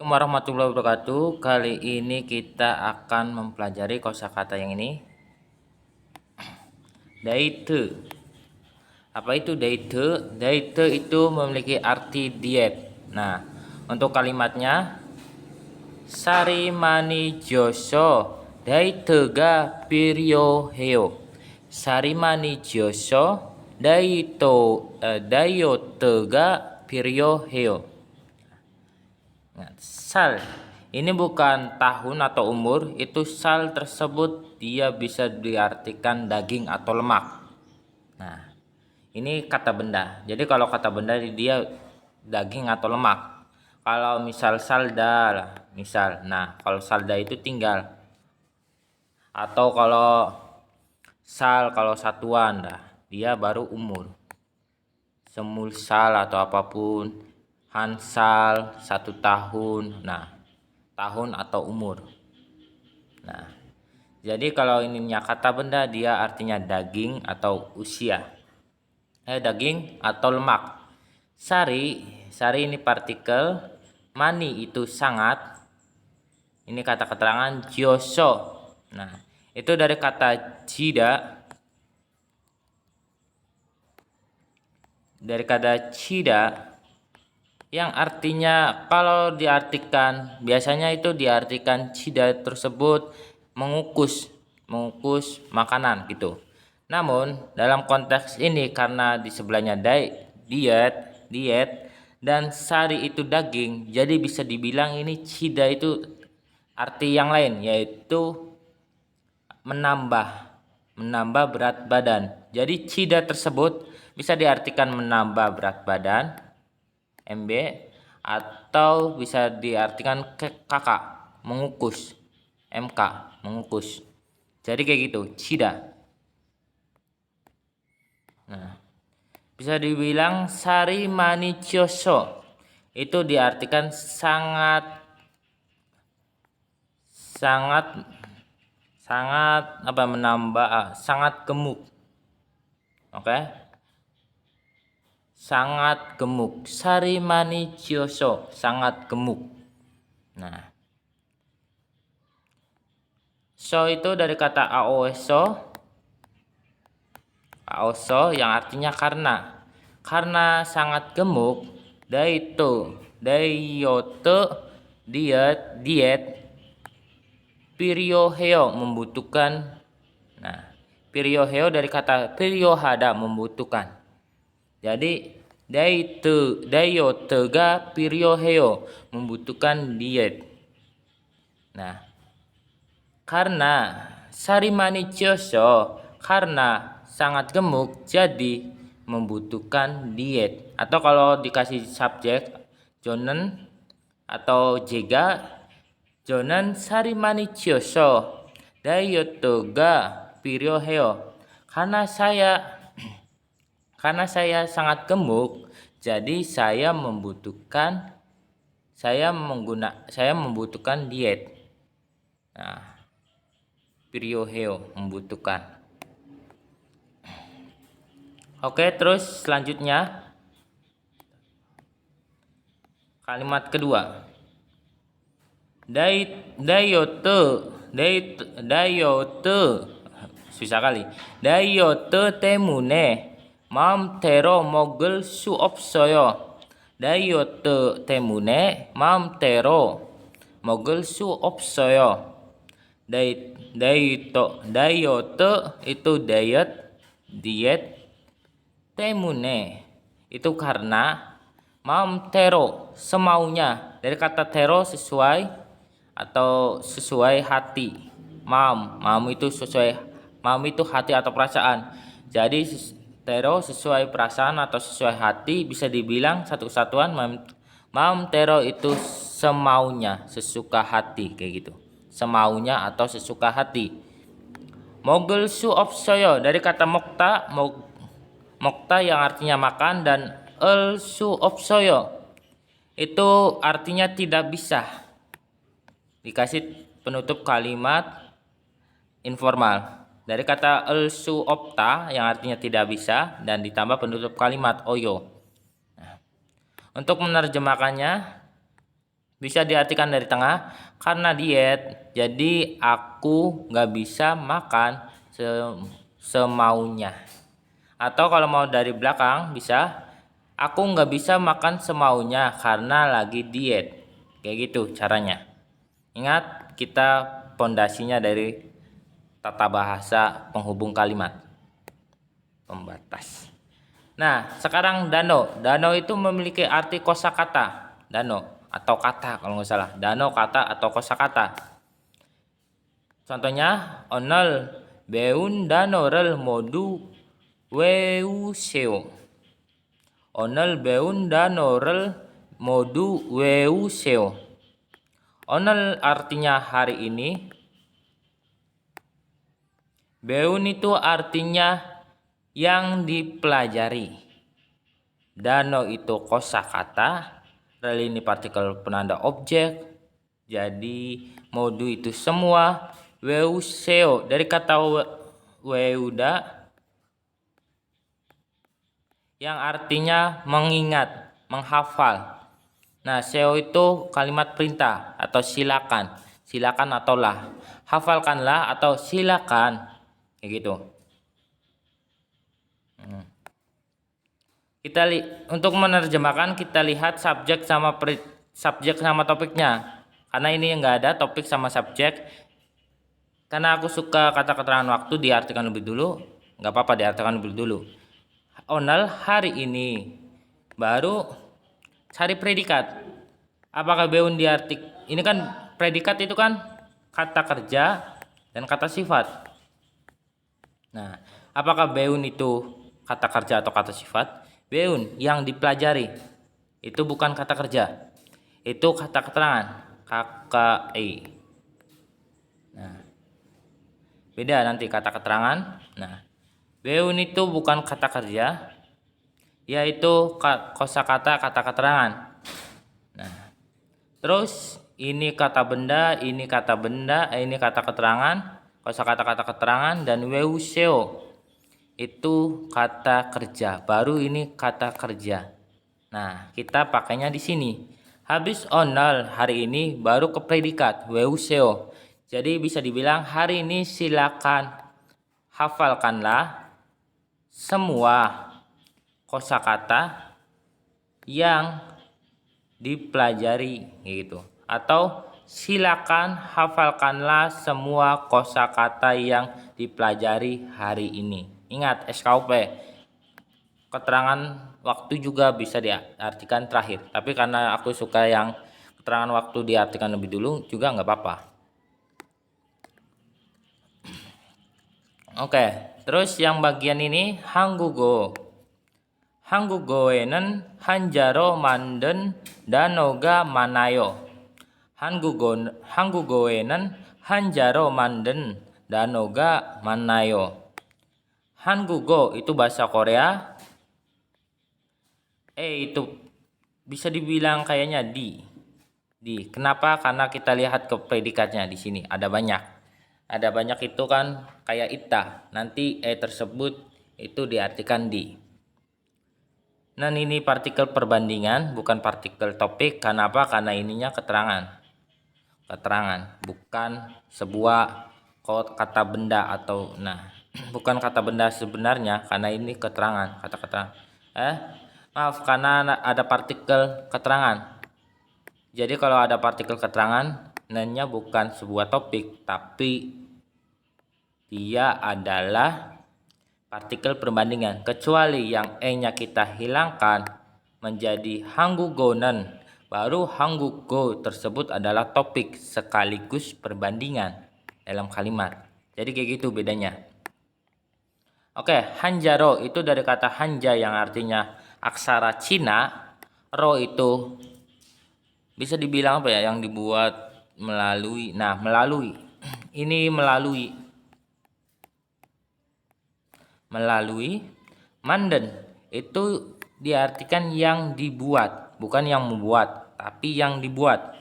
Assalamualaikum warahmatullahi wabarakatuh. Kali ini kita akan mempelajari kosakata yang ini. Date. Apa itu date? Date itu memiliki arti diet. Nah, untuk kalimatnya Sari mani joso date ga piryo heo. Sari mani joso dayo tega piryo heo. Nah, sal ini bukan tahun atau umur, itu sal tersebut dia bisa diartikan daging atau lemak. Nah, ini kata benda. Jadi kalau kata benda dia daging atau lemak. Kalau misal salda, misal. Nah, kalau salda itu tinggal. Atau kalau satuan, dia baru umur. Semulsal atau apapun. Hansal 1 tahun. Nah, tahun atau umur. Nah, jadi kalau ininya kata benda dia artinya daging atau usia. Daging atau lemak. Sari ini partikel. Mani itu sangat. Ini kata keterangan joso. Nah, itu dari kata cida. Dari kata cida yang artinya kalau diartikan biasanya itu diartikan cida tersebut mengukus makanan gitu. Namun dalam konteks ini karena di sebelahnya diet dan sari itu daging, jadi bisa dibilang ini cida itu arti yang lain, yaitu menambah berat badan. Jadi cida tersebut bisa diartikan menambah berat badan MB, atau bisa diartikan kakak mengukus MK mengukus. Jadi kayak gitu cida. Nah, bisa dibilang sari manicioso itu diartikan sangat sangat gemuk. Oke? Sangat gemuk. Sari manicioso, sangat gemuk. Nah, so itu dari kata aoso yang artinya karena sangat gemuk. Dayote diet pirioheo membutuhkan. Nah, pirioheo dari kata piriohada membutuhkan. Jadi dayote ga pirioheo membutuhkan diet. Nah, karena sari manicioso karena sangat gemuk jadi membutuhkan diet. Atau kalau dikasih subjek jonen atau jega jonen sari manicioso dayote ga pirioheo. Karena saya sangat gemuk, jadi saya membutuhkan diet. Nah, pirioheo membutuhkan. Oke, terus selanjutnya kalimat kedua. Dayote susah kali. Dayote temune 맘대로 먹을 수 없어요. 다이어트 때문에 맘대로 먹을 수 없어요. 다이어트 itu diet temune itu karena 맘대로 semaunya dari kata tero sesuai atau sesuai hati. Mam itu hati atau perasaan. Jadi tero sesuai perasaan atau sesuai hati, bisa dibilang satu kesatuan. Tero itu semaunya, sesuka hati kayak gitu. Semaunya atau sesuka hati. Mogul su opsoyo dari kata mokta yang artinya makan, dan el su opsoyo itu artinya tidak bisa. Dikasih penutup kalimat informal. Dari kata elsu opta yang artinya tidak bisa dan ditambah penutup kalimat oyo. Nah, untuk menerjemahkannya Bisa diartikan dari tengah, karena diet, jadi aku nggak bisa makan semaunya. Atau kalau mau dari belakang bisa, aku nggak bisa makan semaunya karena lagi diet. Kayak gitu caranya. Ingat, kita pondasinya dari tata bahasa penghubung kalimat, pembatas. Nah, sekarang dano. Dano itu memiliki arti kosakata. Dano atau kata kalau nggak salah. Dano kata atau kosakata. Contohnya, onol beun danorel modu weuseo. Onol beun danorel modu weuseo. Onol artinya hari ini. Beun itu artinya yang dipelajari. Dano itu kosakata, rel ini partikel penanda objek. Jadi modu itu semua, weuseo dari kata weuda yang artinya mengingat, menghafal. Nah, seo itu kalimat perintah atau silakan, silakan atau lah, hafalkanlah atau silakan, kayak gitu. Untuk menerjemahkan kita lihat subjek sama topiknya. Karena ini nggak ada topik sama subjek. Karena aku suka kata keterangan waktu diartikan lebih dulu, nggak apa-apa diartikan lebih dulu. Onal hari ini, baru cari predikat. Apakah beun diartik? Ini kan predikat itu kan kata kerja dan kata sifat. Nah, apakah beun itu kata kerja atau kata sifat? Beun yang dipelajari itu bukan kata kerja, itu kata keterangan, KKI. Nah, beda nanti kata keterangan. Nah, beun itu bukan kata kerja, yaitu kosakata kata keterangan. Nah, terus ini kata benda, ini kata benda, ini kata keterangan, kosakata kata keterangan, dan weuseo itu kata kerja. Baru ini kata kerja. Nah, kita pakainya di sini. Habis onal hari ini baru ke predikat weuseo. Jadi bisa dibilang hari ini silakan hafalkanlah semua kosakata yang dipelajari gitu. Atau silakan hafalkanlah semua kosakata yang dipelajari hari ini. Ingat, SKUP, keterangan waktu juga bisa diartikan terakhir. Tapi karena aku suka yang keterangan waktu diartikan lebih dulu juga nggak apa-apa. Oke, terus yang bagian ini Hanggugo. Hanggugo에는 한자로 만든 단어가 많아요. 한국어에는 한자로 만든 단어가 많아요. Hangugo itu bahasa Korea. Itu bisa dibilang kayaknya di. Kenapa? Karena kita lihat ke predikatnya di sini ada banyak. Ada banyak itu kan kayak ita. Nanti tersebut itu diartikan di. Nah, ini partikel perbandingan bukan partikel topik. Kenapa? Karena ininya keterangan. Keterangan bukan sebuah kata benda atau bukan kata benda sebenarnya, karena ini keterangan, kata-kata. Maaf, karena ada partikel keterangan. Jadi kalau ada partikel keterangan, nanya bukan sebuah topik, tapi dia adalah partikel perbandingan. Kecuali yang e-nya kita hilangkan menjadi hanggugonen, baru hanggugo tersebut adalah topik sekaligus perbandingan dalam kalimat. Jadi kayak gitu bedanya. Oke, hanjaro itu dari kata hanja yang artinya aksara Cina. Ro itu bisa dibilang apa ya, yang dibuat melalui. Nah, melalui. Ini melalui. Melalui. Manden itu diartikan yang dibuat, bukan yang membuat, tapi yang dibuat.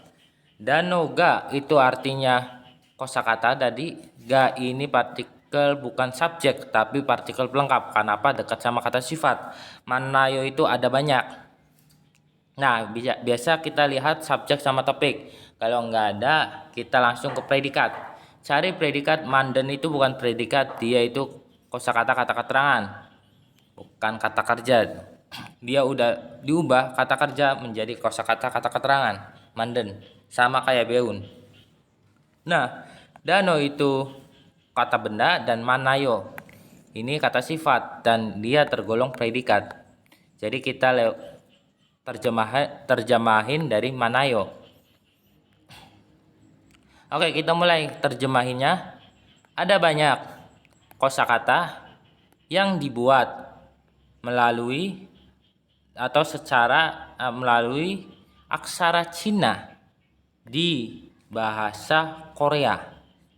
Danoga itu artinya kosakata tadi. Ga ini partikel bukan subjek tapi partikel pelengkap. Kenapa? Dekat sama kata sifat. Manayo itu ada banyak. Nah, biasa kita lihat subjek sama topik. Kalau nggak ada, kita langsung ke predikat. Cari predikat. Manden itu bukan predikat, dia itu kosakata kata keterangan, bukan kata kerja. Dia udah diubah kata kerja menjadi kosakata kata keterangan. Manden sama kayak beun. Nah, dano itu kata benda dan manayo ini kata sifat dan dia tergolong predikat. Jadi kita terjemahin dari manayo. Oke, kita mulai terjemahinnya. Ada banyak kosakata yang dibuat melalui atau melalui aksara Cina di bahasa Korea.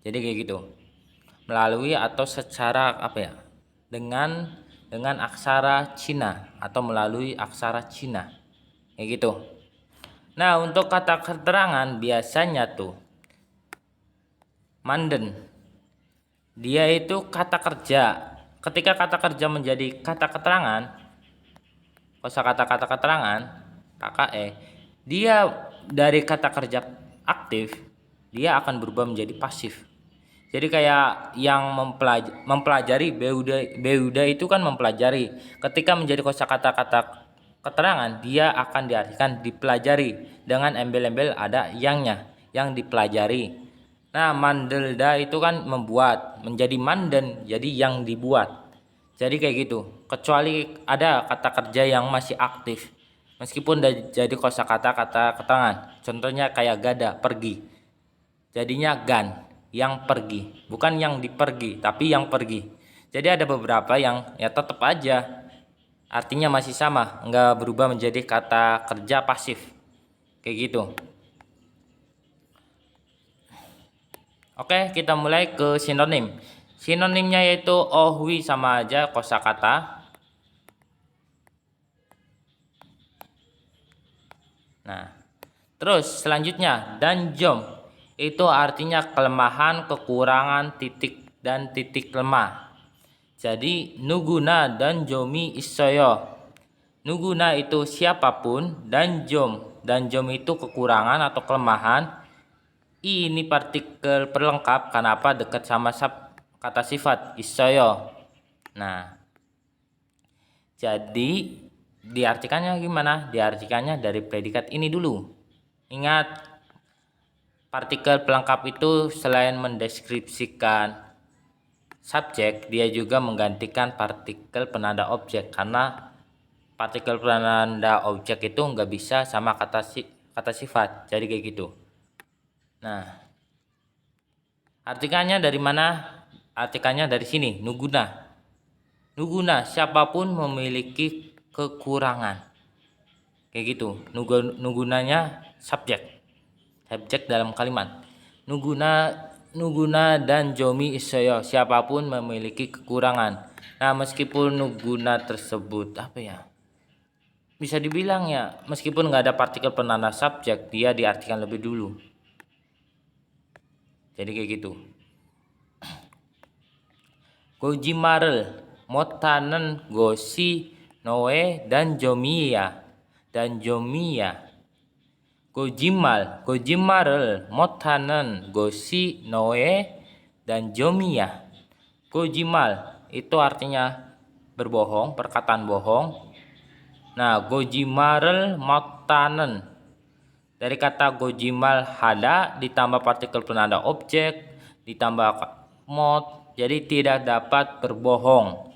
Jadi kayak gitu. Melalui atau secara dengan aksara Cina atau melalui aksara Cina. Kayak gitu. Nah, untuk kata keterangan biasanya tuh manden. Dia itu kata kerja. Ketika kata kerja menjadi kata keterangan, kosakata kata keterangan, KKE, dia dari kata kerja aktif, dia akan berubah menjadi pasif. Jadi kayak yang mempelajari Beuda itu kan mempelajari. Ketika menjadi kosakata kata keterangan, dia akan diartikan dipelajari dengan embel-embel ada yang dipelajari. Nah, mandelda itu kan membuat, menjadi manden, jadi yang dibuat. Jadi kayak gitu. Kecuali ada kata kerja yang masih aktif. Meskipun jadi kosakata kata keterangan. Contohnya kayak gada, pergi. Jadinya gan, yang pergi. Bukan yang dipergi, tapi yang pergi. Jadi ada beberapa yang ya tetap aja artinya masih sama, nggak berubah menjadi kata kerja pasif. Kayak gitu. Oke, kita mulai ke sinonim. Sinonimnya yaitu ohwi sama aja kosakata. Nah, terus selanjutnya danjom itu artinya kelemahan, kekurangan, titik dan titik lemah. Jadi nuguna dan jomi isoyo. Nuguna itu siapapun dan jom itu kekurangan atau kelemahan. Ini partikel pelengkap kenapa dekat sama kata sifat isoyo. Nah, jadi diartikannya gimana? Diartikannya dari predikat ini dulu. Ingat, partikel pelengkap itu selain mendeskripsikan subjek, dia juga menggantikan partikel penanda objek karena partikel penanda objek itu nggak bisa sama kata sifat. Jadi kayak gitu. Nah, artikannya dari mana? Artikannya dari sini, nuguna. Nuguna, siapapun memiliki kekurangan. Kayak gitu. Nugunanya subjek dalam kalimat. Nuguna dan jomi isoyo, siapapun memiliki kekurangan. Nah, meskipun nuguna tersebut bisa dibilang ya, meskipun nggak ada partikel penanda subjek, dia diartikan lebih dulu. Jadi kayak gitu. Gojimarel, motanen gosi noe dan jomiya. Gojimarel, motanen gosi noe dan jomiya. Gojimal itu artinya berbohong, perkataan bohong. Nah, gojimarel motanen dari kata gojimal hada ditambah partikel penanda objek ditambah mot, jadi tidak dapat berbohong.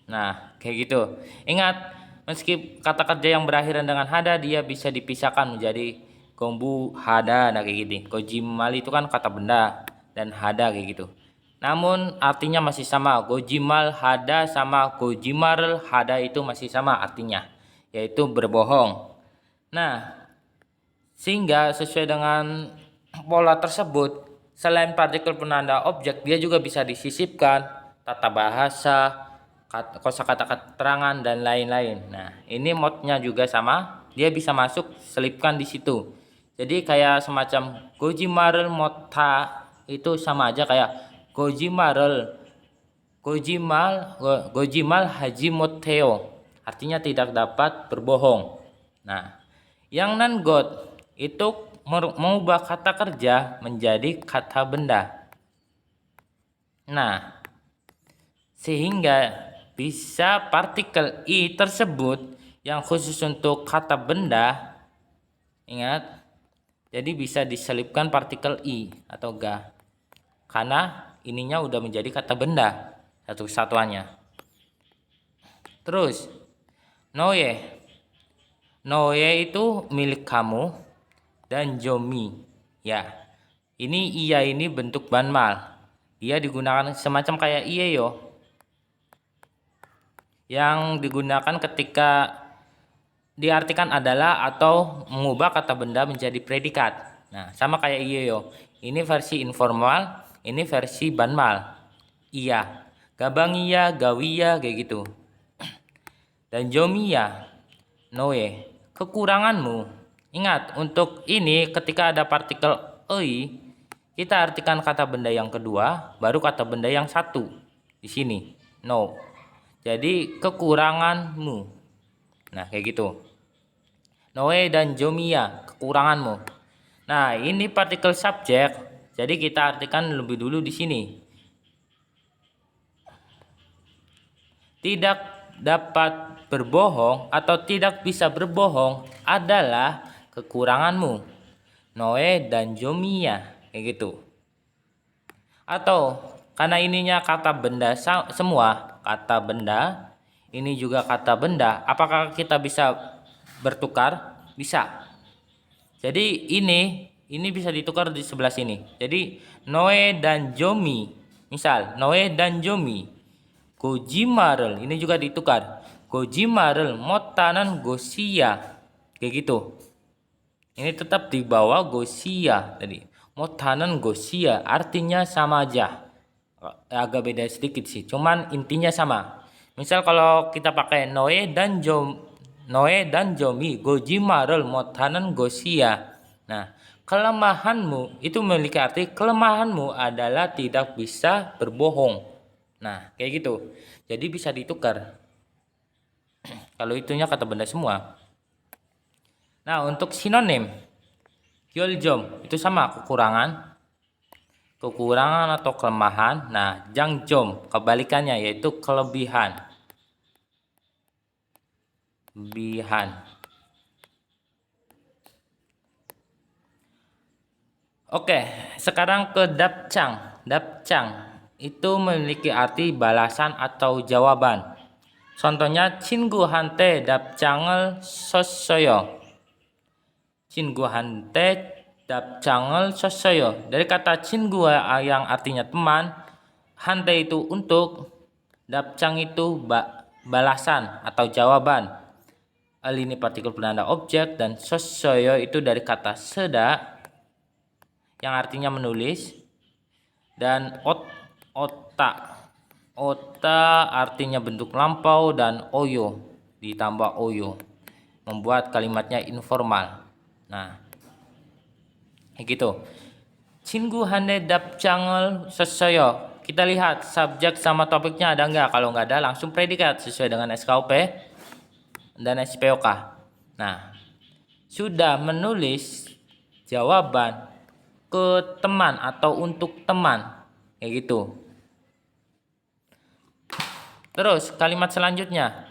Nah, kayak gitu. Ingat, meski kata kerja yang berakhiran dengan hada dia bisa dipisahkan menjadi gombu hada. Nah, kayak gitu. Gojimal itu kan kata benda dan hada kayak gitu. Namun artinya masih sama. Gojimal hada sama gojimarel hada itu masih sama artinya, yaitu berbohong. Nah, sehingga sesuai dengan pola tersebut, selain partikel penanda objek, dia juga bisa disisipkan tata bahasa, kosakata keterangan dan lain-lain. Nah, ini modnya juga sama, dia bisa masuk selipkan di situ. Jadi kayak semacam gojimarel mota itu sama aja kayak gojimal haji moteo, artinya tidak dapat berbohong. Nah, Yang non-God itu mengubah kata kerja menjadi kata benda. Nah, sehingga bisa partikel I tersebut yang khusus untuk kata benda, ingat, jadi bisa diselipkan partikel I atau ga, karena ininya udah menjadi kata benda satu kesatuannya. Terus Noe itu milik kamu, dan Jomi, ya, ini bentuk banmal, dia digunakan semacam kayak iye yo, yang digunakan ketika diartikan adalah atau mengubah kata benda menjadi predikat. Nah, sama kayak iye yo, ini versi informal, ini versi banmal. Iya, gabang iya, gawiya, kayak gitu. Dan Jomiya, Noe, kekuranganmu. Ingat, untuk ini ketika ada partikel ei, kita artikan kata benda yang kedua, baru kata benda yang satu. Di sini, no. Jadi kekuranganmu. Nah, kayak gitu. Noe dan Jomiya, kekuranganmu. Nah, ini partikel subjek. Jadi kita artikan lebih dulu di sini. Tidak dapat berbohong atau tidak bisa berbohong adalah kekuranganmu, Noe dan Jomiya, kayak gitu. Atau karena ininya kata benda semua, kata benda, ini juga kata benda, apakah kita bisa bertukar? Bisa. Jadi ini bisa ditukar di sebelah sini. Jadi Noe dan Jomi, misal Noe dan Jomi, Gojimarel, ini juga ditukar. Gojimarel motanan Gosia, kayak gitu. Ini tetap di bawah Gosia tadi. Motanan Gosia artinya sama aja. Agak beda sedikit sih, cuman intinya sama. Misal kalau kita pakai Noe dan Jomi, Gojimarel motanan Gosia. Nah, kelemahanmu itu memiliki arti kelemahanmu adalah tidak bisa berbohong. Nah, kayak gitu. Jadi bisa ditukar. Kalau itunya kata benda semua. Nah, untuk sinonim, gyoljom itu sama kekurangan. Kekurangan atau kelemahan. Nah, jangjom kebalikannya yaitu kelebihan. Kelebihan. Oke, sekarang ke dapcang. Dapcang itu memiliki arti balasan atau jawaban. Contohnya 친구 한테 답장을 썼어요. 친구 한테 답장을 썼어요. Dari kata 친구 yang artinya teman, 한테 itu untuk, 답장 itu balasan atau jawaban. Al ini partikel penanda objek, dan 썼어요 itu dari kata seda yang artinya menulis, dan ota artinya bentuk lampau, dan oyo ditambah oyo membuat kalimatnya informal. Nah, kayak gitu. 친구 한테 답장을 썼어요. Kita lihat subjek sama topiknya ada nggak. Kalau nggak ada, langsung predikat sesuai dengan SKUP dan SPOK. Nah, sudah menulis jawaban ke teman atau untuk teman, kayak gitu. Terus kalimat selanjutnya,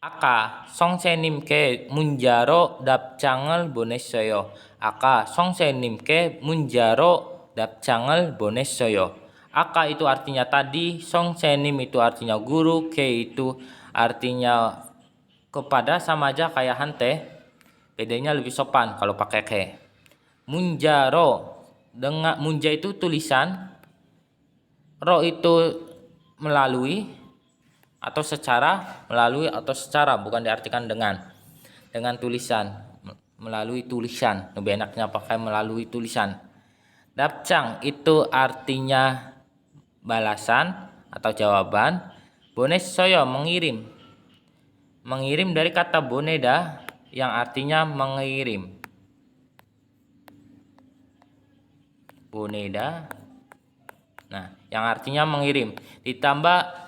아까 선생님께 문자로 답장을 보냈어요. 아까 선생님께 문자로 답장을 보냈어요. 아까 itu artinya tadi, 선생님 itu artinya guru, ke itu artinya kepada, sama aja kayak hante. Bedanya lebih sopan kalau pakai ke. Munjaro, dengan munja itu tulisan, ro itu melalui atau secara, melalui atau secara, bukan diartikan dengan tulisan, melalui tulisan. Lebih enaknya pakai melalui tulisan. Dapcang itu artinya balasan atau jawaban. Bonesoyo mengirim. Mengirim dari kata boneda yang artinya mengirim. Boneda, nah, yang artinya mengirim, ditambah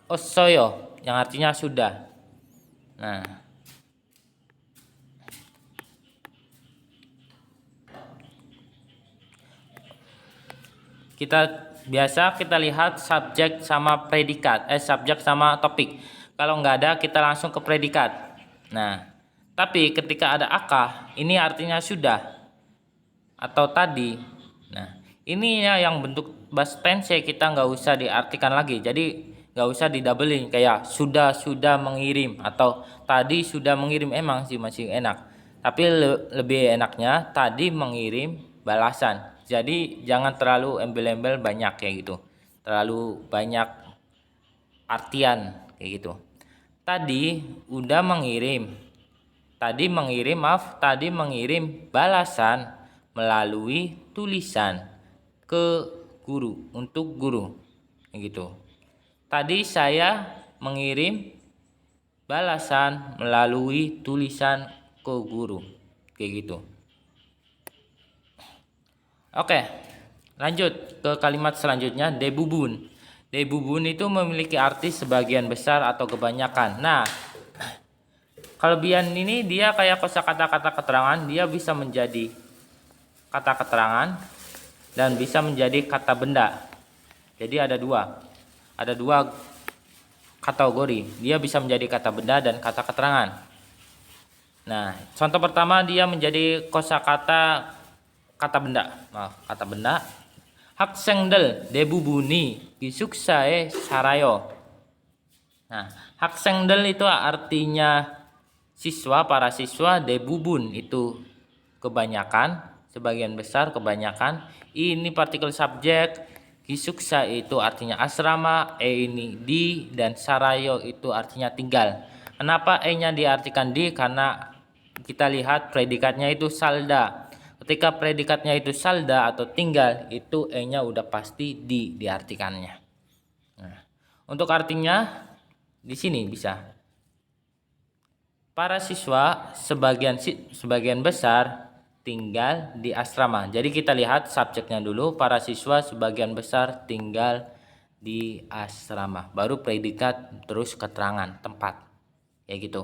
osoyo yang artinya sudah. Nah, kita lihat subjek sama predikat, subjek sama topik. Kalau nggak ada kita langsung ke predikat. Nah, tapi ketika ada akah, ini artinya sudah atau tadi. Nah, ini ya yang bentuk past tense kita nggak usah diartikan lagi. Jadi nggak usah didoublin kayak sudah mengirim atau tadi sudah mengirim. Emang sih masih enak. Tapi lebih enaknya tadi mengirim balasan. Jadi jangan terlalu embel-embel banyak kayak gitu. Terlalu banyak artian kayak gitu. Tadi udah mengirim. Tadi mengirim balasan melalui tulisan ke guru, untuk guru kayak gitu. Tadi saya mengirim balasan melalui tulisan ke guru kayak gitu. Oke, lanjut ke kalimat selanjutnya, debubun. Debubun itu memiliki arti sebagian besar atau kebanyakan. Nah, kelebihan ini dia kayak kosakata kata keterangan, dia bisa menjadi kata keterangan dan bisa menjadi kata benda. Jadi ada dua kategori. Dia bisa menjadi kata benda dan kata keterangan. Nah, contoh pertama dia menjadi kosakata kata benda. Kata benda. Haksengdel debubuni kisuksae sarayo. Nah, haksengdel itu artinya para siswa, debubun itu kebanyakan, sebagian besar, kebanyakan. Ini partikel subjek, kisuksa itu artinya asrama, ini di, dan sarayo itu artinya tinggal. Kenapa nya diartikan di? Karena kita lihat predikatnya itu salda. Ketika predikatnya itu salda atau tinggal, itu nya udah pasti diartikannya. Nah, untuk artinya di sini bisa para siswa sebagian besar tinggal di asrama. Jadi kita lihat subjeknya dulu, para siswa sebagian besar tinggal di asrama. Baru predikat terus keterangan tempat. Kayak gitu.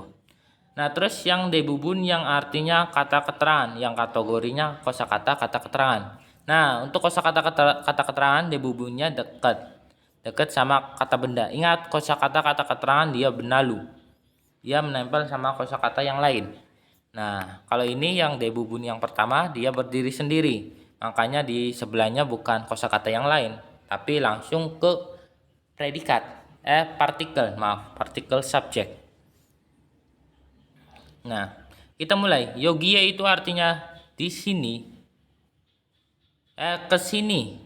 Nah, terus yang debubun yang artinya kata keterangan, yang kategorinya kosakata kata keterangan. Nah, untuk kosakata kata keterangan debubunnya dekat sama kata benda. Ingat, kosakata kata keterangan dia benalu. Dia menempel sama kosakata yang lain. Nah, kalau ini yang debubun yang pertama dia berdiri sendiri. Makanya di sebelahnya bukan kosakata yang lain, tapi langsung ke predikat, partikel subjek. Nah, kita mulai. Yogie itu artinya di sini. Ke sini.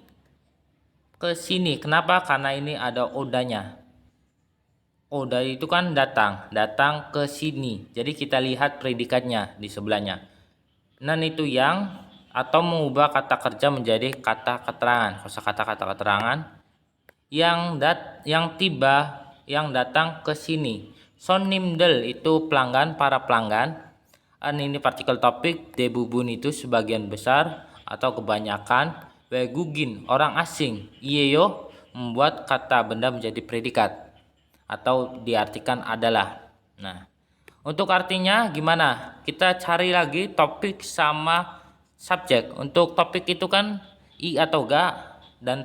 Ke sini. Kenapa? Karena ini ada odanya. Oda itu kan datang ke sini. Jadi kita lihat predikatnya di sebelahnya. Nan itu yang atau mengubah kata kerja menjadi kata keterangan. Kosakata kata keterangan yang datang ke sini. Sonimdel itu pelanggan, para pelanggan. Ini partikel topik, debubun itu sebagian besar atau kebanyakan. Wegugin orang asing. Iyeyo membuat kata benda menjadi predikat atau diartikan adalah. Nah, untuk artinya gimana? Kita cari lagi topik sama subjek. Untuk topik itu kan i atau ga, dan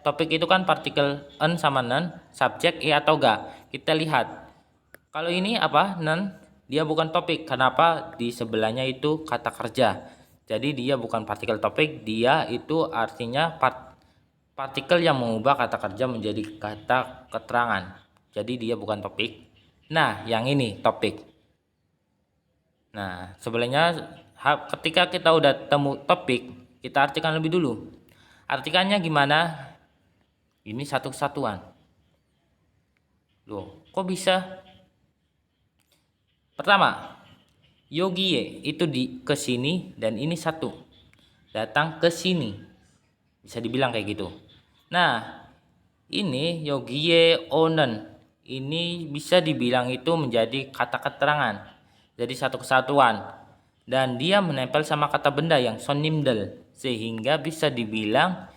topik itu kan partikel en sama nen, subjek i atau ga. Kita lihat. Kalau ini apa? Nen, dia bukan topik. Kenapa? Di sebelahnya itu kata kerja. Jadi dia bukan partikel topik, dia itu artinya partikel yang mengubah kata kerja menjadi kata keterangan. Jadi dia bukan topik. Nah, yang ini topik. Nah, sebenarnya ketika kita udah temu topik, kita artikan lebih dulu. Artikannya gimana? Ini satu kesatuan. Loh, kok bisa? Pertama, yogie itu ke sini dan ini satu. Datang ke sini. Bisa dibilang kayak gitu. Nah, ini yogie onen. Ini bisa dibilang itu menjadi kata keterangan. Jadi satu kesatuan. Dan dia menempel sama kata benda yang sonimdel. Sehingga bisa dibilang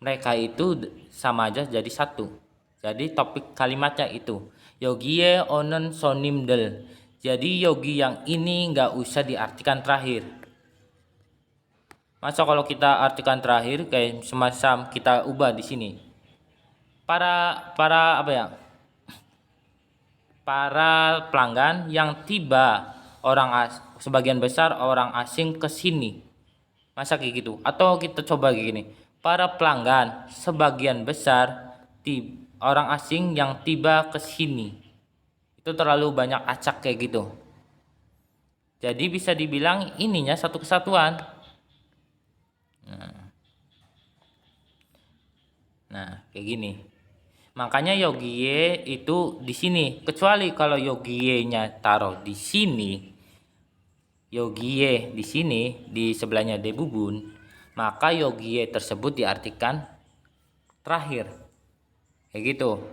mereka itu sama aja jadi satu. Jadi topik kalimatnya itu. Yogie onen sonimdel. Jadi yogi yang ini nggak usah diartikan terakhir. Masa kalau kita artikan terakhir kayak semacam kita ubah di sini. Para apa ya? Para pelanggan yang tiba sebagian besar orang asing ke sini. Masa kayak gitu? Atau kita coba kayak gini. Para pelanggan sebagian besar orang asing yang tiba ke sini. Itu terlalu banyak acak kayak gitu. Jadi bisa dibilang ininya satu kesatuan. Nah, kayak gini. Makanya yogie itu di sini. Kecuali kalau yogie-nya taruh di sini, yogie di sini di sebelahnya debubun, maka yogie tersebut diartikan terakhir. Kayak gitu.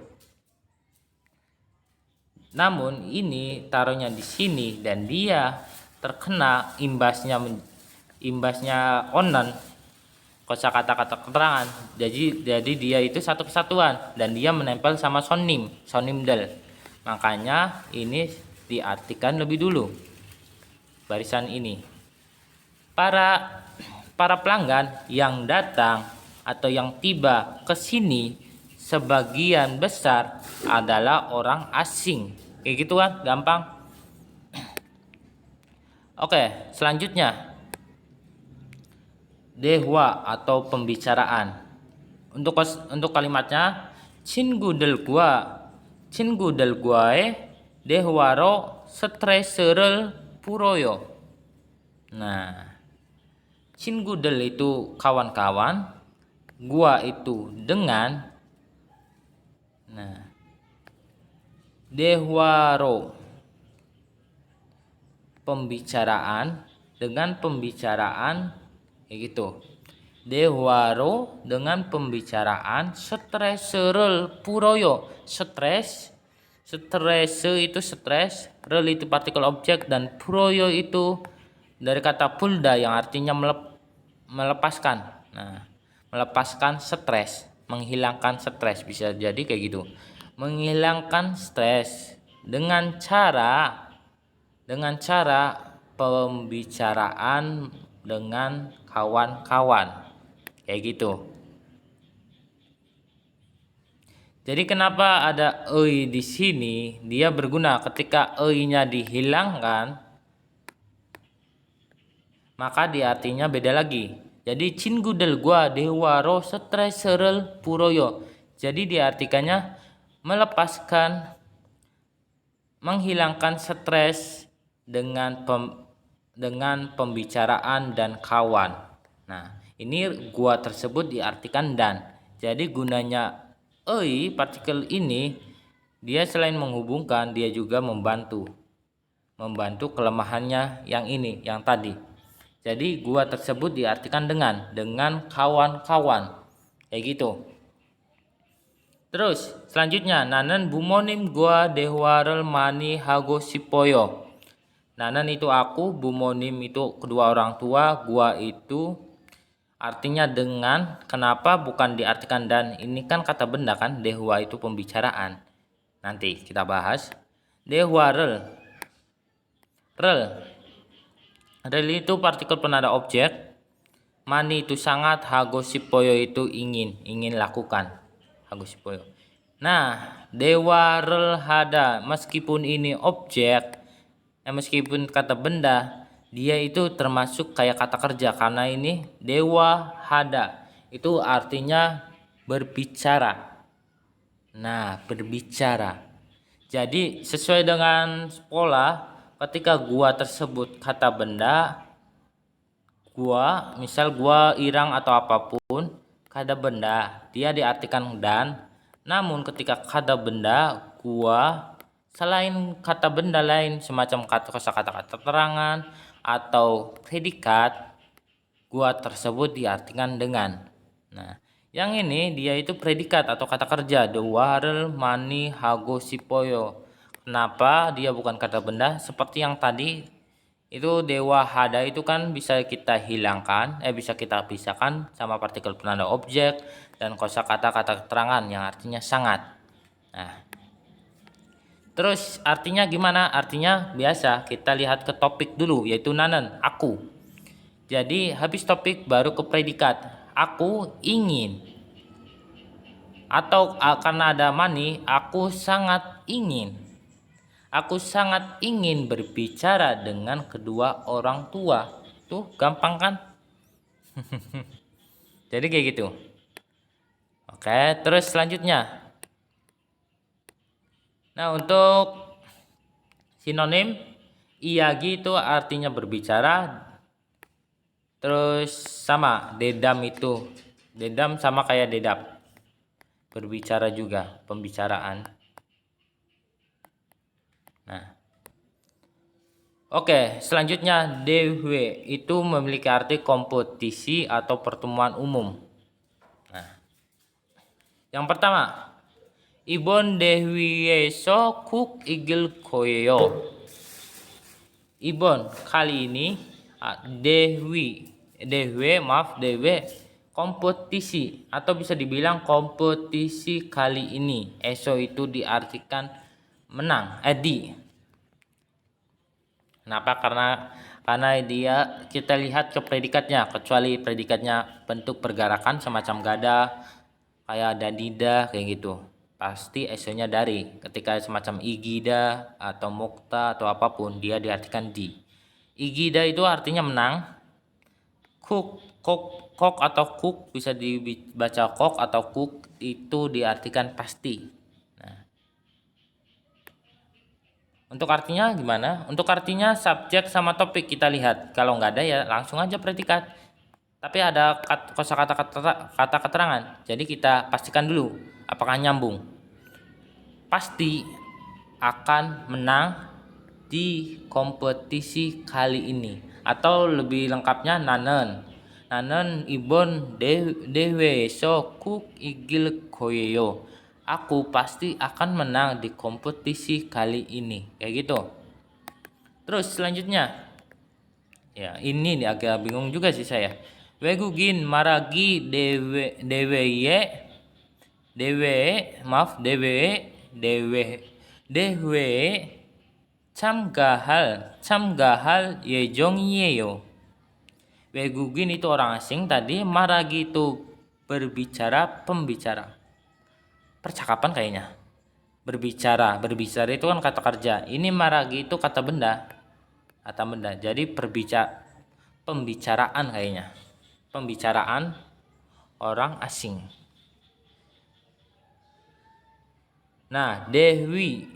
Namun ini taruhnya di sini dan dia terkena imbasnya onan kosakata kata keterangan. Jadi dia itu satu kesatuan dan dia menempel sama sonimdal. Makanya ini diartikan lebih dulu barisan ini. Para pelanggan yang datang atau yang tiba ke sini sebagian besar adalah orang asing. Kayak gitu kan, gampang. Oke, selanjutnya dehwa atau pembicaraan. Untuk kalimatnya cingu del guae dehwaro stresserel puroyo. Nah, cingu del itu kawan-kawan, gua itu dengan. Nah, dehwaro pembicaraan dengan pembicaraan kayak gitu. Dehwaro dengan pembicaraan stresserel puroyo. Stres itu stres, rel itu partikel objek, dan puroyo itu dari kata pulda yang artinya melepaskan. Nah, melepaskan stres, menghilangkan stres, bisa jadi kayak gitu. Menghilangkan stres dengan cara pembicaraan dengan kawan-kawan. Kayak gitu. Jadi kenapa ada ei di sini? Dia berguna ketika ei-nya dihilangkan, maka dia artinya beda lagi. Jadi cingudel gua dewaro stresserel puroyo. Jadi diartikannya melepaskan, menghilangkan stres dengan pembicaraan dan kawan. Nah, ini gua tersebut diartikan dan. Jadi gunanya partikel ini, dia selain menghubungkan, dia juga membantu kelemahannya yang ini, yang tadi. Jadi gua tersebut diartikan dengan kawan-kawan. Kayak gitu. Terus selanjutnya nanan bumonim gua dehwarel mani hago sipoyo. Nanan itu aku, bumonim itu kedua orang tua, gua itu artinya dengan. Kenapa bukan diartikan dan? Ini kan kata benda kan, dehwa itu pembicaraan. Nanti kita bahas. Dehwarel. Rel itu partikel penanda objek. Mani itu sangat, hagosipoyo itu ingin lakukan. Hagosipoyo. Nah, dewarel hada, meskipun ini objek, meskipun kata benda, dia itu termasuk kayak kata kerja karena ini dewa hada. Itu artinya berbicara. Nah, berbicara. Jadi sesuai dengan pola, ketika gua tersebut kata benda, misal gua irang atau apapun, kata benda, dia diartikan dan. Namun ketika kata benda gua, selain kata benda lain semacam kosakata keterangan atau predikat, gua tersebut diartikan dengan. Nah, yang ini dia itu predikat atau kata kerja, dewarel mani hago sipoyo. Kenapa dia bukan kata benda? Seperti yang tadi itu dewa hada itu kan bisa kita hilangkan, bisa kita pisahkan sama partikel penanda objek dan kosakata kata keterangan yang artinya sangat. Nah, terus artinya gimana? Artinya biasa kita lihat ke topik dulu, yaitu nanan, aku. Jadi habis topik baru ke predikat. Aku ingin. Atau karena ada money, aku sangat ingin. Aku sangat ingin berbicara dengan kedua orang tua. Tuh gampang kan? Jadi kayak gitu. Oke, terus selanjutnya. Nah, untuk sinonim, iyagi itu artinya berbicara. Terus sama, dedam itu. Dedam sama kayak dedap. Berbicara juga, pembicaraan. Nah. Oke, selanjutnya dewe itu memiliki arti kompetisi atau pertemuan umum. Nah, yang pertama, Ibon Dehwieso Kuk Igil Koyo. Ibon kali ini Dewe kompetisi atau bisa dibilang kompetisi kali ini. Eso itu diartikan menang, Kenapa? Karena dia kita lihat ke predikatnya, kecuali predikatnya bentuk pergerakan semacam gada, kayak dadida kayak gitu. Pasti esonya dari. Ketika semacam igida atau mukta atau apapun dia diartikan di. Igida itu artinya menang. Kok atau kuk bisa dibaca kok atau kuk itu diartikan pasti. Untuk artinya gimana? Untuk artinya subjek sama topik kita lihat. Kalau nggak ada ya langsung aja predikat. Tapi ada kosakata kata keterangan. Jadi kita pastikan dulu apakah nyambung. Pasti akan menang di kompetisi kali ini. Atau lebih lengkapnya nanen. Nanen ibon dewe so kuk igil koyeyo. Aku pasti akan menang di kompetisi kali ini. Kayak gitu. Terus selanjutnya. Ya, ini nih agak bingung juga sih saya. Wegugin maragi dewe camgahal yejongyeyo. Wegugin itu orang asing tadi, maragi itu berbicara, pembicara. Percakapan kayaknya. Berbicara itu kan kata kerja. Ini maragi itu kata benda. Jadi pembicaraan kayaknya. Pembicaraan orang asing. Nah, dehwe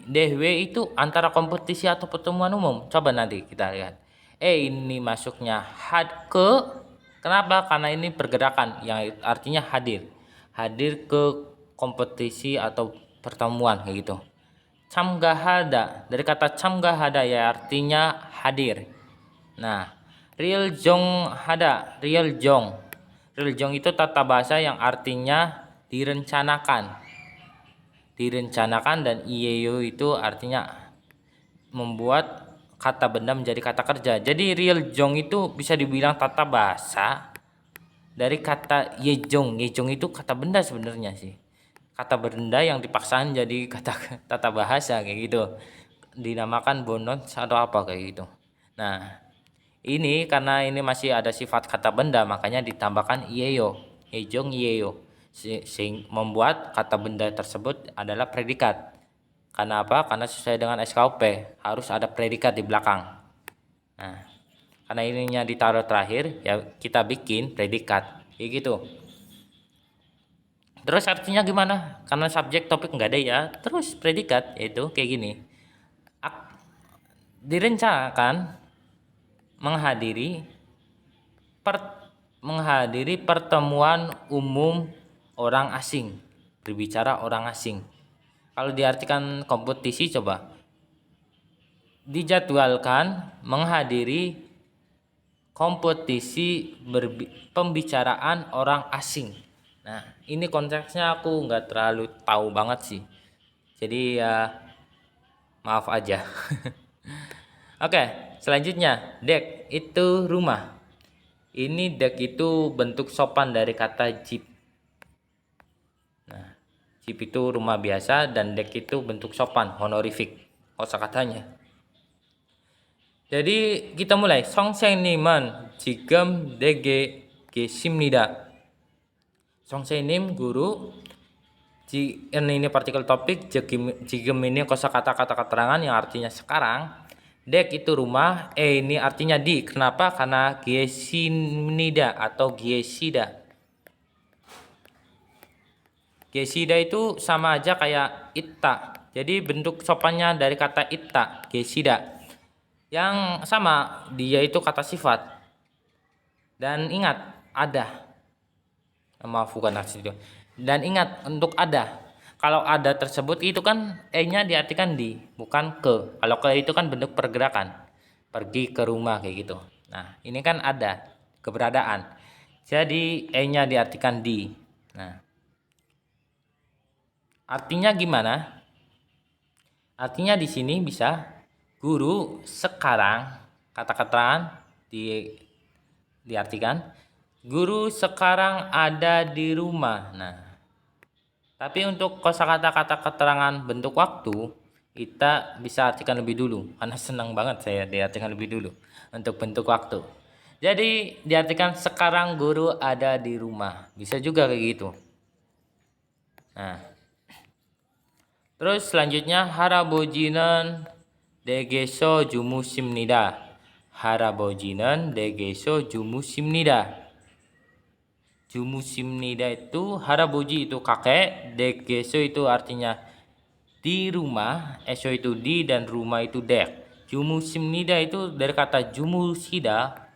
itu antara kompetisi atau pertemuan umum. Coba nanti kita lihat. Ini masuknya kenapa? Karena ini pergerakan yang artinya hadir. Hadir ke kompetisi atau pertemuan kayak gitu. Camgahada, dari kata camgahada ya artinya hadir. Nah, real jong itu tata bahasa yang artinya direncanakan. Dan iyeyo itu artinya membuat kata benda menjadi kata kerja. Jadi real jong itu bisa dibilang tata bahasa dari kata yejong. Yejong itu kata benda sebenarnya sih. Kata benda yang dipaksakan jadi kata tata bahasa kayak gitu. Dinamakan bonot atau apa kayak gitu. Nah, ini karena ini masih ada sifat kata benda makanya ditambahkan iyeyo. Yejong iyeyo. Membuat kata benda tersebut adalah predikat. Karena apa? Karena sesuai dengan SKUP harus ada predikat di belakang. Nah, karena ininya ditaruh terakhir ya kita bikin predikat kayak gitu. Terus artinya gimana? Karena subjek topik nggak ada ya. Terus predikat yaitu kayak gini. Direncanakan menghadiri pertemuan umum orang asing. Berbicara orang asing. Kalau diartikan kompetisi coba. Dijadwalkan menghadiri kompetisi pembicaraan orang asing. Nah, ini konteksnya aku nggak terlalu tahu banget sih. Jadi ya maaf aja. Oke, selanjutnya dek itu rumah. Ini dek itu bentuk sopan dari kata jeep. Nah, jeep itu rumah biasa dan dek itu bentuk sopan, honorific kosakatanya. Jadi kita mulai. Songseng niman 지금 내게 계십니다. 선생님, guru. Ini partikel topik, 지금 ini kosakata kata keterangan yang artinya sekarang. Dek itu rumah, ini artinya di. Kenapa? Karena 계십니다 atau 계시다. 계시다 itu sama aja kayak itta. Jadi bentuk sopannya dari kata itta, 계시다. Yang sama, dia itu kata sifat. Dan ingat, ada. Maaf, bukan arti itu. Dan ingat, untuk ada. Kalau ada tersebut itu kan E-nya diartikan di, bukan ke. Kalau ke itu kan bentuk pergerakan. Pergi ke rumah kayak gitu. Nah, ini kan ada, keberadaan. Jadi E-nya diartikan di. Nah, artinya gimana? Artinya di sini bisa guru sekarang, kata keterangan diartikan guru sekarang ada di rumah. Nah, tapi untuk kosakata kata keterangan bentuk waktu kita bisa artikan lebih dulu, karena senang banget saya diartikan lebih dulu untuk bentuk waktu. Jadi diartikan sekarang guru ada di rumah, bisa juga kayak gitu. Nah, terus selanjutnya 할아버지는 댁에서 주무십니다. 할아버지는 댁에서 주무십니다. 주무십니다 itu 할아버지 itu kakek, 댁에서 itu artinya di rumah, eso itu di dan rumah itu dek. 주무십니다 itu dari kata 주무시다.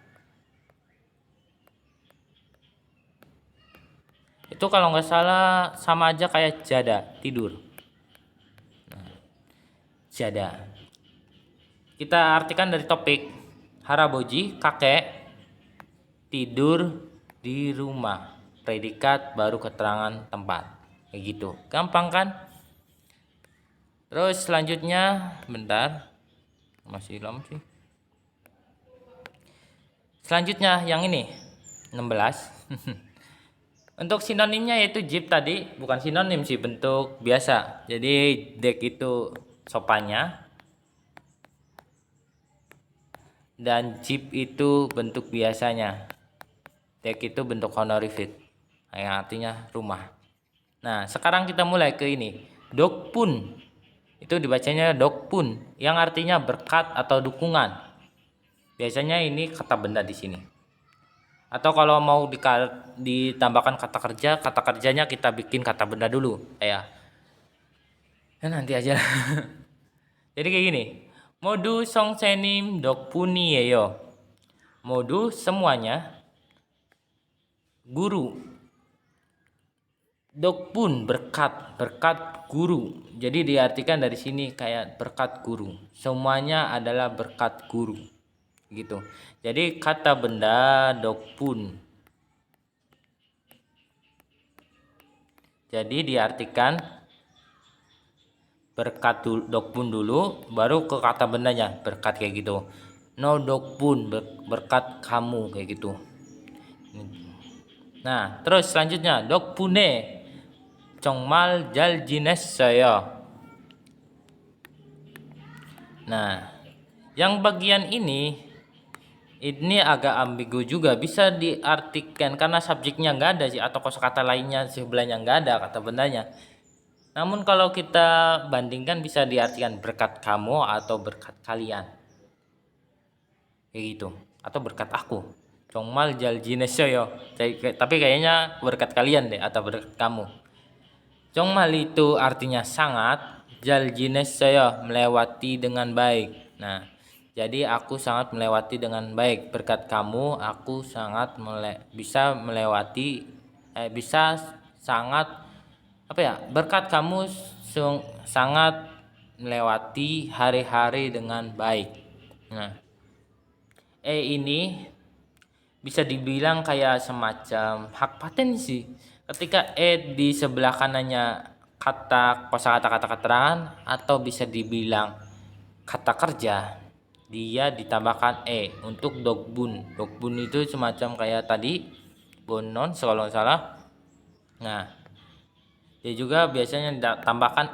Itu kalau nggak salah sama aja kayak jada, tidur. Nah, jada. Kita artikan dari topik, haraboji kakek tidur di rumah, predikat baru keterangan tempat, kayak gitu, gampang kan? Terus selanjutnya, bentar, masih lama sih. Selanjutnya yang ini 16. Untuk sinonimnya yaitu jeep tadi, bukan sinonim sih, bentuk biasa. Jadi dek itu sopannya, dan jeep itu bentuk biasanya. Dek itu bentuk honorific, yang artinya rumah. Nah, sekarang kita mulai ke ini. Dokpun, itu dibacanya dokpun, yang artinya berkat atau dukungan. Biasanya ini kata benda di sini. Atau kalau mau ditambahkan kata kerjanya kita bikin kata benda dulu. Ya nanti aja. Jadi kayak gini. 모두 선생님 덕분이에요. 모두 semuanya. Guru. Dokpun berkat guru. Jadi diartikan dari sini kayak berkat guru. Semuanya adalah berkat guru. Gitu. Jadi kata benda dokpun. Jadi diartikan berkat dokpun dulu, baru ke kata bendanya berkat kayak gitu. No dokpun berkat kamu kayak gitu. Nah, terus selanjutnya dokpune 정말 잘 지냈어요. Nah, yang bagian ini agak ambigu juga, bisa diartikan karena subjeknya nggak ada sih, atau kosakata lainnya sebelahnya nggak ada kata bendanya. Namun kalau kita bandingkan bisa diartikan berkat kamu atau berkat kalian, kayak gitu, atau berkat aku. 정말 잘 지냈어요. Tapi kayaknya berkat kalian deh atau berkat kamu. 정말 itu artinya sangat, 잘 지냈어요 melewati dengan baik. Nah, jadi aku sangat melewati dengan baik. Berkat kamu aku sangat bisa melewati bisa sangat berkat kamu sangat melewati hari-hari dengan baik. Nah, ini bisa dibilang kayak semacam hak paten sih. Ketika di sebelah kanannya kosakata kata keterangan, atau bisa dibilang kata kerja, dia ditambahkan untuk dokbun. Dokbun itu semacam kayak tadi bonon kalau nggak salah. Nah, dia juga biasanya tambahkan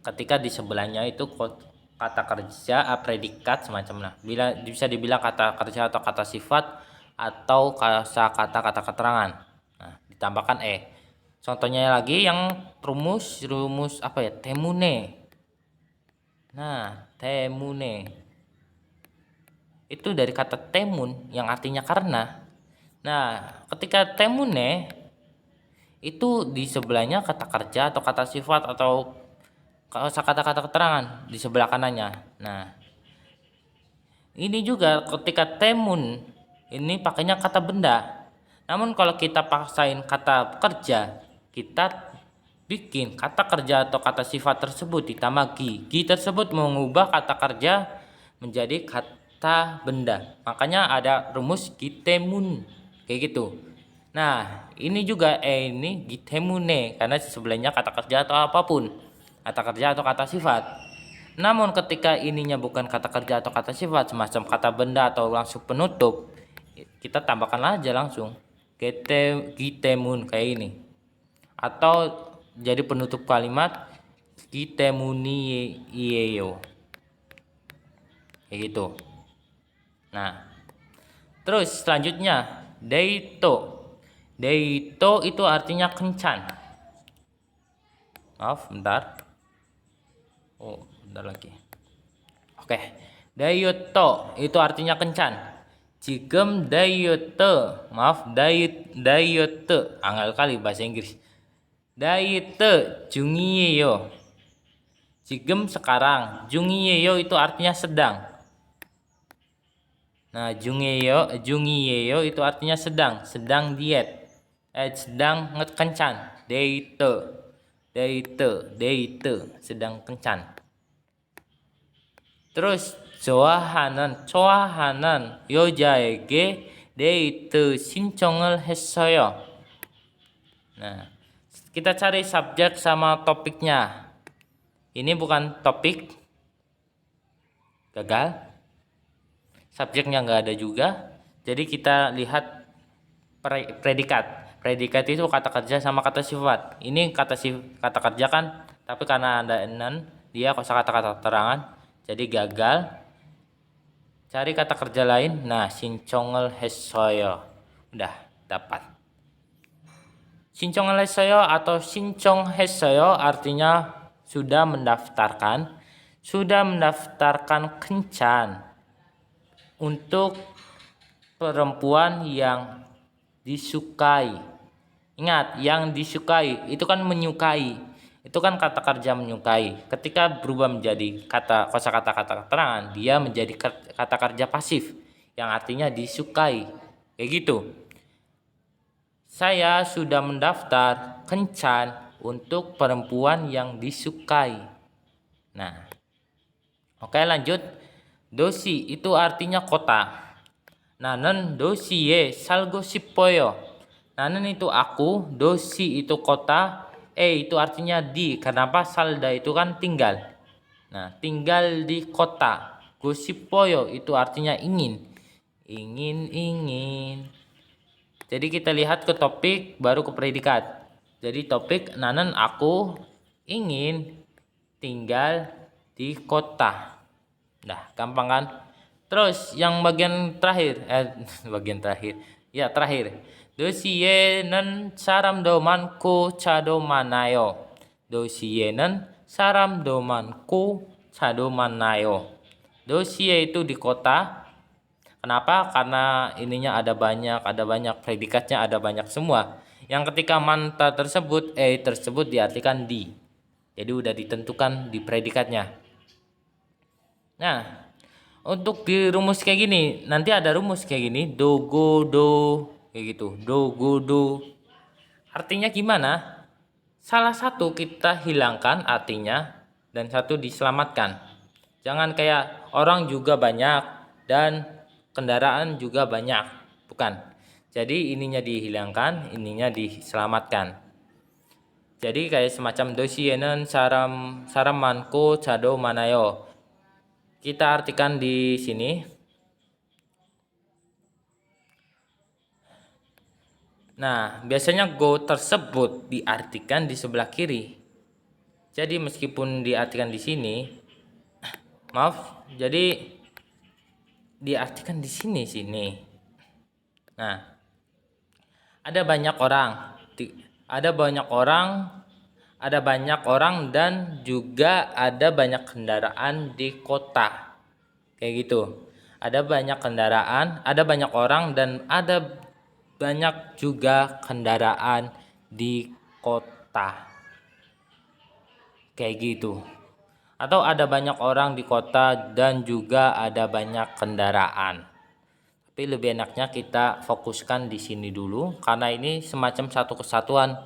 ketika di sebelahnya itu kata kerja predikat semacam. Nah, bila bisa dibilang kata kerja atau kata sifat atau kosakata kata keterangan. Nah, ditambahkan Contohnya lagi yang rumus apa ya? Temune. Nah, temune itu dari kata temun yang artinya karena. Nah, ketika temune itu di sebelahnya kata kerja atau kata sifat atau kosakata kata keterangan di sebelah kanannya. Nah, ini juga ketika temun ini pakainya kata benda. Namun kalau kita paksain kata kerja, kita bikin kata kerja atau kata sifat tersebut ditambah gi. Gi tersebut mengubah kata kerja menjadi kata benda. Makanya ada rumus gitemun kayak gitu. Nah, ini juga ini gitemune karena sebelahnya kata kerja atau apapun. Kata kerja atau kata sifat. Namun ketika ininya bukan kata kerja atau kata sifat, semacam kata benda atau langsung penutup, kita tambahkan aja langsung gitemun kayak ini. Atau jadi penutup kalimat gitemuni ieyo. Kayak gitu. Nah, terus selanjutnya deito. Deito itu artinya kencan. Maaf, bentar. Oh, bentar lagi. Oke. Dayoto itu artinya kencan. Jigem dayote. Maaf, dayote. Anggal kali bahasa Inggris. Dayote jungiyeyo. Jigem sekarang. Jungiyeyo itu artinya sedang. Nah, jungiyeyo itu artinya sedang diet. Sedang kencan. Deite, sedang kencan. Terus 좋아하는 여자에게 데이트 신청을 했어요. Nah, kita cari subjek sama topiknya. Ini bukan topik, gagal. Subjeknya nggak ada juga. Jadi kita lihat predikat. Predikat itu kata kerja sama kata sifat. Ini kata kerja kan, tapi karena ada enan, dia kosakata kata keterangan. Jadi gagal. Cari kata kerja lain. Nah, 신청을 했어요. Udah dapat. 신청을 했어요 atau 신청했어요 artinya sudah mendaftarkan. Sudah mendaftarkan kencan untuk perempuan yang disukai. Ingat, yang disukai itu kan menyukai. Itu kan kata kerja menyukai. Ketika berubah menjadi kosakata kata keterangan, dia menjadi kata kerja pasif yang artinya disukai. Kayak gitu. Saya sudah mendaftar kencan untuk perempuan yang disukai. Nah, oke lanjut. Dosi itu artinya kota. Nanen do시에 살고 싶어요. Nanen itu aku, dosi itu kota, itu artinya di. Kenapa? Salda itu kan tinggal. Nah, tinggal di kota. Gosipoyo itu artinya ingin. Ingin. Jadi kita lihat ke topik baru ke predikat. Jadi topik nanen aku ingin tinggal di kota. Nah, gampang kan? Terus yang bagian terakhir, terakhir. 도시에는 사람도 많고 차도 많아요. 도시에는 사람도 많고 차도 많아요. 도시에 itu di kota. Kenapa? Karena ininya ada banyak predikatnya ada banyak semua. Yang ketika manta tersebut tersebut diartikan di. Jadi udah ditentukan di predikatnya. Nah, untuk di rumus kayak gini, nanti ada rumus kayak gini, dogodo kayak gitu, dogodo. Artinya gimana? Salah satu kita hilangkan artinya dan satu diselamatkan. Jangan kayak orang juga banyak dan kendaraan juga banyak, bukan. Jadi ininya dihilangkan, ininya diselamatkan. Jadi kayak semacam dosie는 사람 많고 차도 많아요. Kita artikan di sini. Nah, biasanya go tersebut diartikan di sebelah kiri. Jadi meskipun diartikan di sini, maaf, jadi diartikan di sini. Nah, ada banyak orang, ada banyak orang, ada banyak orang dan juga ada banyak kendaraan di kota. Kayak gitu. Ada banyak kendaraan, ada banyak orang dan ada banyak juga kendaraan di kota. Kayak gitu. Atau ada banyak orang di kota dan juga ada banyak kendaraan. Tapi lebih enaknya kita fokuskan di sini dulu karena ini semacam satu kesatuan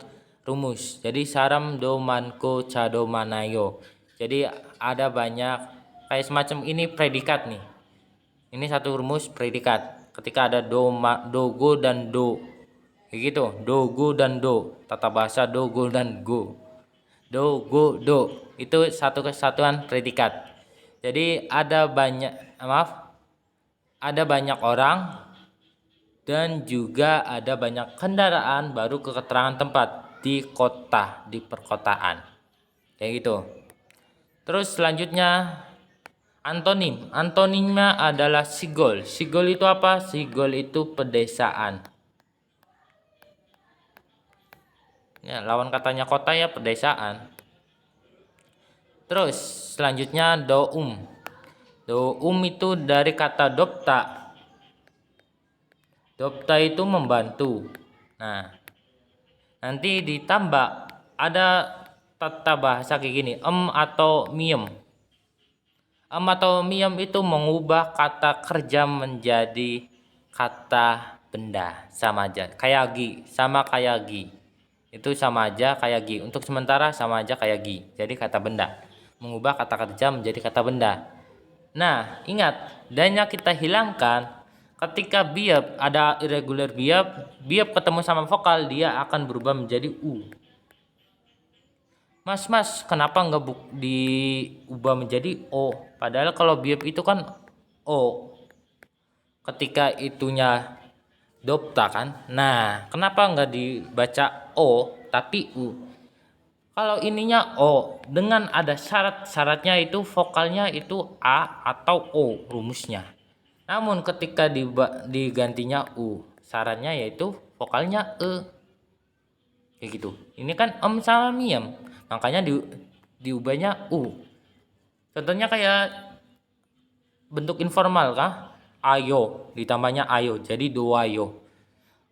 rumus. Jadi saram do manko cado manayo. Jadi ada banyak kayak semacam ini predikat nih. Ini satu rumus predikat. Ketika ada dogo dan do. Kayak gitu, dogo dan do. Tata bahasa dogo dan go. Do, go, do. Itu satu kesatuan predikat. Jadi ada banyak orang dan juga ada banyak kendaraan baru ke keterangan tempat di kota, di perkotaan. Kayak gitu. Terus selanjutnya antonim. Antonimnya adalah sigol. Sigol itu apa? Sigol itu pedesaan. Ya, lawan katanya kota ya pedesaan. Terus selanjutnya doum. Doum itu dari kata dopta. Dopta itu membantu. Nah, nanti ditambah ada tata bahasa kayak gini, atau miem. Atau miem itu mengubah kata kerja menjadi kata benda, sama aja. Kayak gi, sama kayak gi. Itu sama aja kayak gi. Untuk sementara sama aja kayak gi. Jadi kata benda. Mengubah kata kerja menjadi kata benda. Nah, ingat, danya kita hilangkan ketika biap ada irregular biap ketemu sama vokal dia akan berubah menjadi u. Mas, kenapa nggak diubah menjadi o? Padahal kalau biap itu kan o. Ketika itunya dopta kan. Nah, kenapa nggak dibaca o tapi u? Kalau ininya o dengan ada syaratnya itu vokalnya itu a atau o rumusnya. Namun ketika digantinya u, syaratnya yaitu vokalnya e. Kayak gitu. Ini kan sama miem. Makanya diubahnya u. Contohnya kayak bentuk informal kah? Ayo, ditambahnya ayo. Jadi doayo.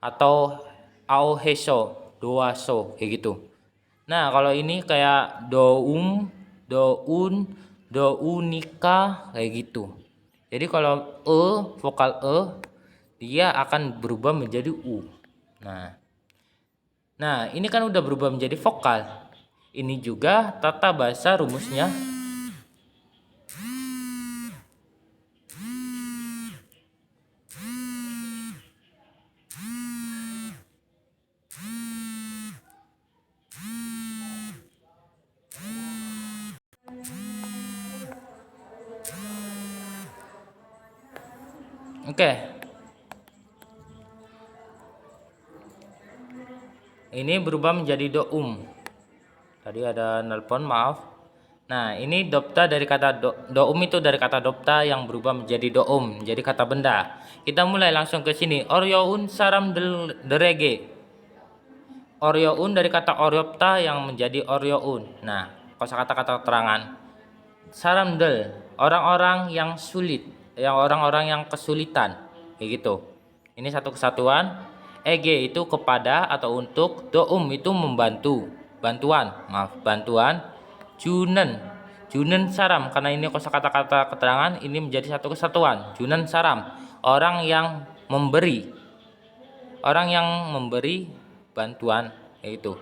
Atau ao heso, doaso, kayak gitu. Nah, kalau ini kayak doum, doun, dounika kayak gitu. Jadi kalau vokal dia akan berubah menjadi u. Nah, ini kan udah berubah menjadi vokal. Ini juga tata bahasa rumusnya. Oke. Ini berubah menjadi doum. Tadi ada nelpon, maaf. Nah, ini dopta dari kata doum itu dari kata dopta yang berubah menjadi doum, jadi kata benda. Kita mulai langsung ke sini. Oryoun saram derege. Oryoun dari kata oryopta yang menjadi oryoun. Nah, kosakata-kata keterangan. Saramdel, orang-orang yang sulit, orang-orang yang kesulitan, kayak gitu. Ini satu kesatuan. EG itu kepada atau untuk, doum itu membantu, bantuan. Junen saram, karena ini kosakata-kata keterangan ini menjadi satu kesatuan. Junen saram, orang yang memberi, bantuan, yaitu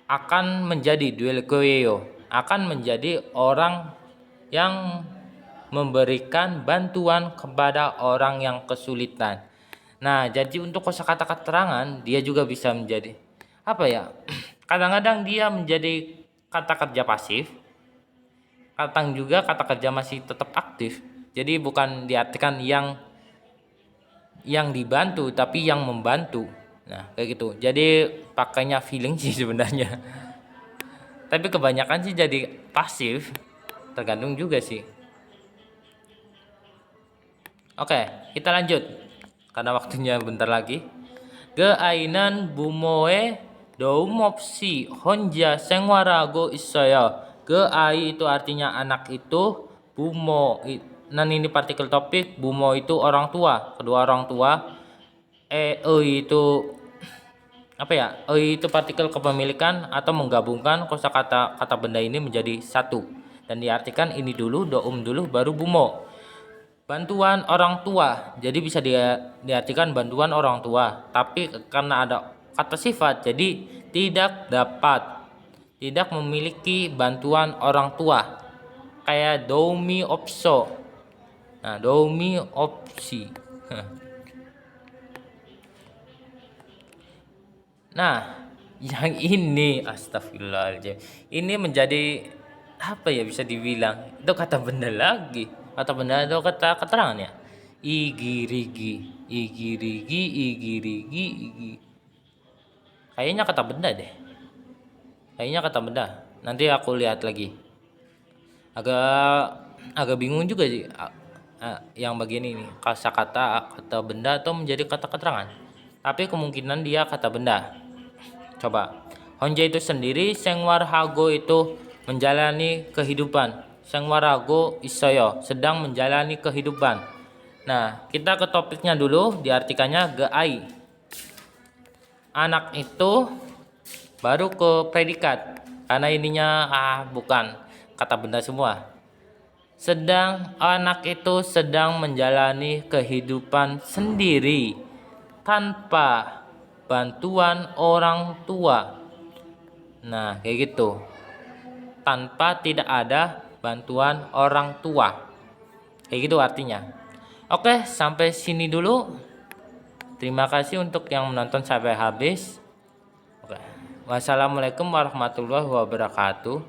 akan menjadi duel goyo, akan menjadi orang yang memberikan bantuan kepada orang yang kesulitan. Nah, jadi untuk kosakata keterangan dia juga bisa menjadi apa ya? Kadang-kadang dia menjadi kata kerja pasif. Kadang juga kata kerja masih tetap aktif. Jadi bukan diartikan yang dibantu tapi yang membantu. Nah, kayak gitu. Jadi pakainya feeling sih sebenarnya. Tapi kebanyakan sih jadi pasif. Tergantung juga sih. Oke, kita lanjut. karena waktunya bentar lagi. Geainan bumoe doumopsi honja sengwarago isaya. Geai itu artinya anak itu, bumo nan ini partikel topik, bumo itu orang tua, kedua orang tua. Itu apa ya? Itu partikel kepemilikan atau menggabungkan kosakata kata benda ini menjadi satu dan diartikan ini dulu, doum dulu baru bumo. Bantuan orang tua, jadi bisa diartikan bantuan orang tua, tapi karena ada kata sifat jadi tidak dapat, tidak memiliki bantuan orang tua, kayak doumi opso. Nah, doumi opsi. Nah, yang ini astagfirullahaladzim, ini menjadi apa ya, bisa dibilang itu kata benda lagi, kata benda atau kata keterangan ya. Igirigi, igirigi, igirigi, igi. Kayaknya kata benda deh. Kayaknya kata benda. Nanti aku lihat lagi. Agak bingung juga sih yang bagian ini. Kosakata kata benda atau menjadi kata keterangan. Tapi kemungkinan dia kata benda. Coba. Honja itu sendiri, sengwarhago itu menjalani kehidupan. Sengwarago isoyo sedang menjalani kehidupan. Nah, kita ke topiknya dulu, diartikannya geai. Anak itu baru ke predikat. Karena ininya bukan kata benda semua. Sedang anak itu sedang menjalani kehidupan sendiri tanpa bantuan orang tua. Nah, kayak gitu. Tanpa tidak ada bantuan orang tua. Kayak gitu artinya. Oke, sampai sini dulu. Terima kasih untuk yang menonton sampai habis. Oke. Wassalamualaikum warahmatullahi wabarakatuh.